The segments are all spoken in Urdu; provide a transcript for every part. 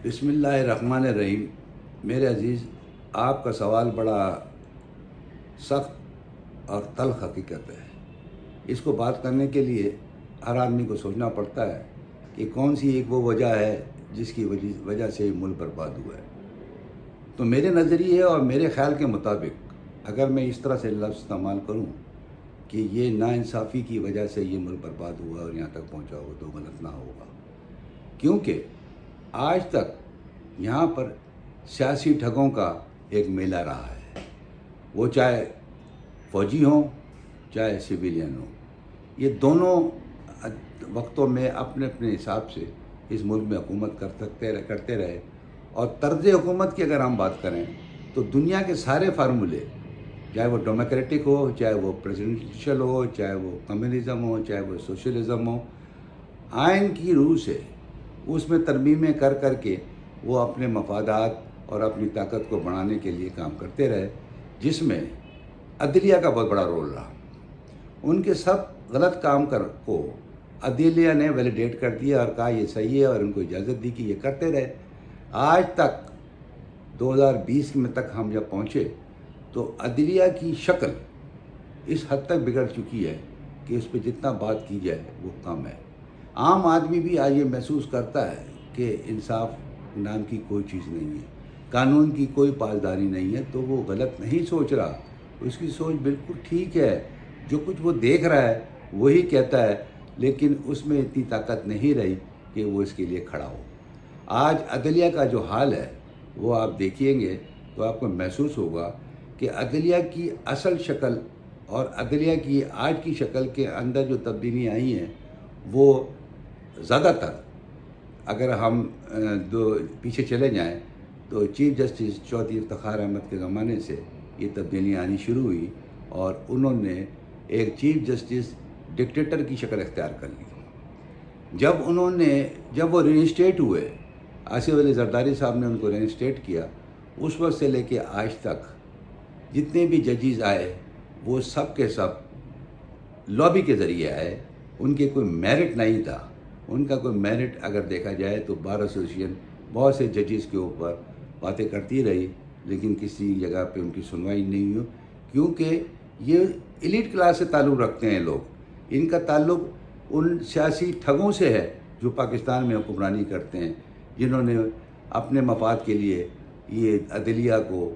بسم اللہ الرحمن الرحیم۔ میرے عزیز، آپ کا سوال بڑا سخت اور تلخ حقیقت ہے۔ اس کو بات کرنے کے لیے ہر آدمی کو سوچنا پڑتا ہے کہ کون سی ایک وہ وجہ ہے جس کی وجہ سے ملک برباد ہوا ہے۔ تو میرے نظریے اور میرے خیال کے مطابق اگر میں اس طرح سے لفظ استعمال کروں کہ یہ ناانصافی کی وجہ سے یہ ملک برباد ہوا اور یہاں تک پہنچا ہو تو غلط نہ ہوگا، کیونکہ آج تک یہاں پر سیاسی ٹھگوں کا ایک میلہ رہا ہے، وہ چاہے فوجی ہوں چاہے سویلین ہوں۔ یہ دونوں وقتوں میں اپنے اپنے حساب سے اس ملک میں حکومت کرتے رہے، اور طرز حکومت کی اگر ہم بات کریں تو دنیا کے سارے فارمولے، چاہے وہ ڈیموکریٹک ہو، چاہے وہ پریزیڈنشل ہو، چاہے وہ کمیونزم ہو، چاہے وہ سوشلزم ہو، آئین کی روح سے اس میں ترمیمیں کر کر کے وہ اپنے مفادات اور اپنی طاقت کو بڑھانے کے لیے کام کرتے رہے، جس میں عدلیہ کا بہت بڑا رول رہا۔ ان کے سب غلط کام کو عدلیہ نے ویلیڈیٹ کر دیا اور کہا یہ صحیح ہے، اور ان کو اجازت دی کہ یہ کرتے رہے۔ آج تک 2020 میں تک ہم جب پہنچے تو عدلیہ کی شکل اس حد تک بگڑ چکی ہے کہ اس پہ جتنا بات کی جائے وہ کم ہے۔ عام آدمی بھی آج یہ محسوس کرتا ہے کہ انصاف نام کی کوئی چیز نہیں ہے، قانون کی کوئی پاسداری نہیں ہے، تو وہ غلط نہیں سوچ رہا، اس کی سوچ بالکل ٹھیک ہے۔ جو کچھ وہ دیکھ رہا ہے وہی کہتا ہے، لیکن اس میں اتنی طاقت نہیں رہی کہ وہ اس کے لیے کھڑا ہو۔ آج عدلیہ کا جو حال ہے وہ آپ دیکھیں گے تو آپ کو محسوس ہوگا کہ عدلیہ کی اصل شکل اور عدلیہ کی آج کی شکل کے اندر جو تبدیلیاں آئی ہیں وہ زیادہ تر، اگر ہم پیچھے چلے جائیں تو چیف جسٹس چودھری افتخار احمد کے زمانے سے یہ تبدیلیاں آنی شروع ہوئی، اور انہوں نے ایک چیف جسٹس ڈکٹیٹر کی شکل اختیار کر لی۔ جب وہ رینسٹیٹ ہوئے، آصف علی زرداری صاحب نے ان کو رینسٹیٹ کیا، اس وقت سے لے کے آج تک جتنے بھی ججز آئے وہ سب کے سب لابی کے ذریعے آئے، ان کے کوئی میرٹ نہیں تھا۔ ان کا کوئی میرٹ اگر دیکھا جائے تو بار ایسوسیشن بہت سے ججز کے اوپر باتیں کرتی رہی، لیکن کسی جگہ پہ ان کی سنوائی نہیں ہوئی، کیونکہ یہ ایلیٹ کلاس سے تعلق رکھتے ہیں لوگ۔ ان کا تعلق ان سیاسی ٹھگوں سے ہے جو پاکستان میں حکمرانی کرتے ہیں، جنہوں نے اپنے مفاد کے لیے یہ عدلیہ کو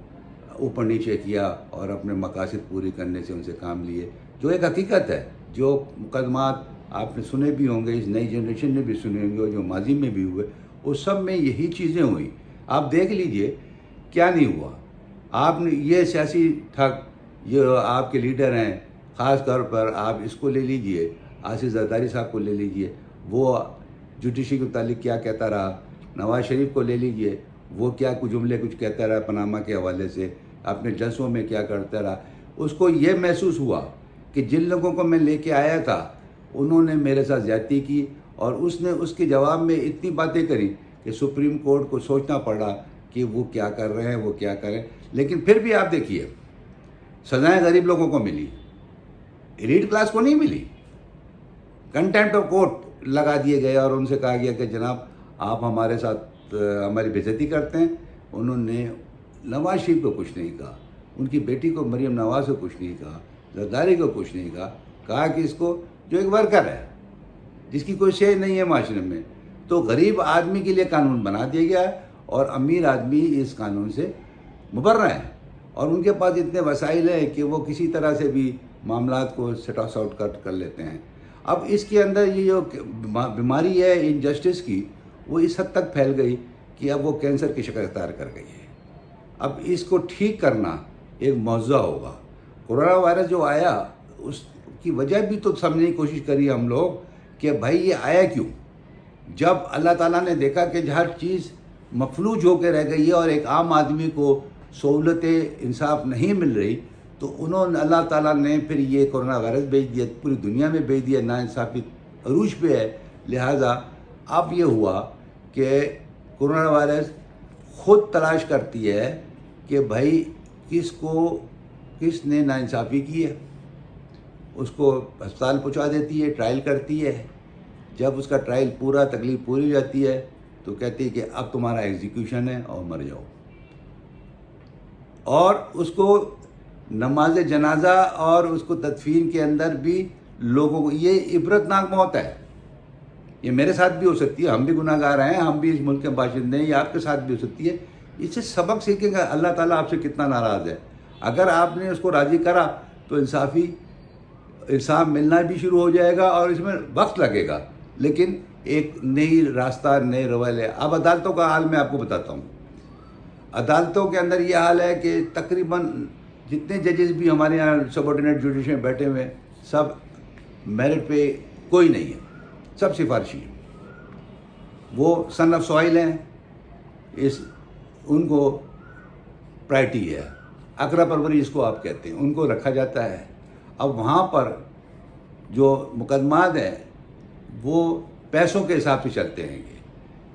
اوپر نیچے کیا اور اپنے مقاصد پوری کرنے سے ان سے کام لیے، جو ایک حقیقت ہے۔ جو مقدمات آپ نے سنے بھی ہوں گے، اس نئی جنریشن نے بھی سنے ہوں گے، اور جو ماضی میں بھی ہوئے، اس سب میں یہی چیزیں ہوئیں۔ آپ دیکھ لیجئے کیا نہیں ہوا۔ آپ نے یہ سیاسی ٹھگ، یہ آپ کے لیڈر ہیں، خاص طور پر آپ اس کو لے لیجئے، آصف زرداری صاحب کو لے لیجئے، وہ جوڈیشری کے متعلق کیا کہتا رہا۔ نواز شریف کو لے لیجئے، وہ کیا کچھ جملے کہتا رہا پاناما کے حوالے سے، اپنے جلسوں میں کیا کرتا رہا۔ اس کو یہ محسوس ہوا کہ جن لوگوں کو میں لے کے آیا تھا انہوں نے میرے ساتھ زیادتی کی، اور اس نے اس کے جواب میں اتنی باتیں کری کہ سپریم کورٹ کو سوچنا پڑا کہ وہ کیا کر رہے ہیں، وہ کیا کریں۔ لیکن پھر بھی آپ دیکھیے، سزائیں غریب لوگوں کو ملی، ایلیٹ کلاس کو نہیں ملی۔ کنٹیمپٹ آف کورٹ لگا دیے گئے اور ان سے کہا گیا کہ جناب آپ ہمارے ساتھ ہماری بے عزتی کرتے ہیں۔ انہوں نے نواز شریف کو کچھ نہیں کہا، ان کی بیٹی کو مریم نواز کو کچھ نہیں کہا، زرداری کو کچھ نہیں کہا کہ اس کو جو ایک ورکر ہے جس کی کوئی شے نہیں ہے معاشرے میں، تو غریب آدمی کے لیے قانون بنا دیا گیا ہے، اور امیر آدمی اس قانون سے مبرہ ہیں، اور ان کے پاس اتنے وسائل ہیں کہ وہ کسی طرح سے بھی معاملات کو سٹاس آؤٹ کر لیتے ہیں۔ اب اس کے اندر یہ جو بیماری ہے انجسٹس کی، وہ اس حد تک پھیل گئی کہ اب وہ کینسر کی شکل اختیار کر گئی ہے۔ اب اس کو ٹھیک کرنا ایک معجزہ ہوگا۔ کورونا وائرس جو آیا اس کی وجہ بھی تو سمجھنے کی کوشش کری ہم لوگ کہ بھائی یہ آیا کیوں۔ جب اللہ تعالیٰ نے دیکھا کہ ہر چیز مفلوج ہو کے رہ گئی ہے اور ایک عام آدمی کو سہولتیں انصاف نہیں مل رہی، تو اللہ تعالیٰ نے پھر یہ کورونا وائرس بھیج دیا، پوری دنیا میں بھیج دیا، ناانصافی عروج پہ ہے۔ لہٰذا اب یہ ہوا کہ کورونا وائرس خود تلاش کرتی ہے کہ بھائی کس نے ناانصافی کی ہے، اس کو ہسپتال پہنچا دیتی ہے، ٹرائل کرتی ہے۔ جب اس کا ٹرائل تکلیف پوری ہو جاتی ہے تو کہتی ہے کہ اب تمہارا ایگزیکیوشن ہے اور مر جاؤ. اور اس کو نماز جنازہ اور اس کو تدفین کے اندر بھی لوگوں کو یہ عبرتناک موت ہے. یہ میرے ساتھ بھی ہو سکتی ہے, ہم بھی گناہ گار ہیں, ہم بھی اس ملک کے باشندے ہیں, یہ آپ کے ساتھ بھی ہو سکتی ہے. اس سے سبق سیکھیں گا اللہ تعالیٰ آپ سے کتنا ناراض ہے. اگر آپ نے اس کو راضی کرا تو انصاف ملنا بھی شروع ہو جائے گا اور اس میں وقت لگے گا, لیکن ایک نئی راستہ, نئے رویے. اب عدالتوں کا حال میں آپ کو بتاتا ہوں. عدالتوں کے اندر یہ حال ہے کہ تقریباً جتنے ججز بھی ہمارے یہاں سب آرڈینیٹ جوڈیشن میں بیٹھے ہوئے سب میرٹ پہ کوئی نہیں ہے, سب سفارشی ہیں. وہ سن آف سوائل ہیں, ان کو پرائرٹی ہے, اقرا پروری اس کو آپ کہتے ہیں, ان کو رکھا جاتا ہے. اب وہاں پر جو مقدمات ہیں وہ پیسوں کے حساب سے چلتے ہیں.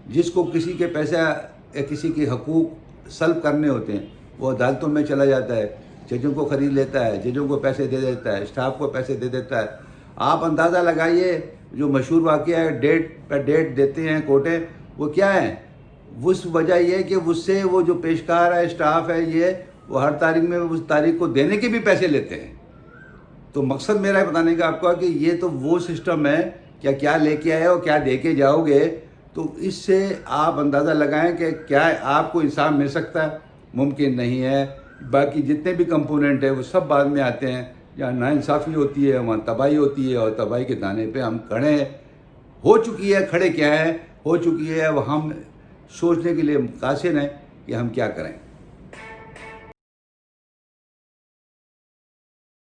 جس کو کسی کے پیسہ یا کسی کے حقوق سلب کرنے ہوتے ہیں وہ عدالتوں میں چلا جاتا ہے, ججوں کو خرید لیتا ہے, ججوں کو پیسے دے دیتا ہے, اسٹاف کو پیسے دے دیتا ہے. آپ اندازہ لگائیے جو مشہور واقعہ ہے ڈیٹ پہ ڈیٹ دیتے ہیں کوٹے, وہ کیا ہیں؟ اس وجہ یہ ہے کہ اس سے وہ جو پیشکار ہے, اسٹاف ہے, وہ ہر تاریخ میں اس تاریخ کو دینے کے بھی پیسے لیتے ہیں. تو مقصد میرا بتانے کا آپ کا کہ یہ تو وہ سسٹم ہے کیا لے کے آئے اور کیا دے کے جاؤ گے. تو اس سے آپ اندازہ لگائیں کہ کیا آپ کو انصاف مل سکتا ہے؟ ممکن نہیں ہے. باقی جتنے بھی کمپوننٹ ہیں وہ سب بعد میں آتے ہیں. جہاں ناانصافی ہوتی ہے وہاں تباہی ہوتی ہے, اور تباہی کے دانے پہ ہم کھڑے ہیں. ہو چکی ہے, کھڑے کیا ہیں, ہو چکی ہے. اب ہم سوچنے کے لیے قاصر ہیں کہ ہم کیا کریں.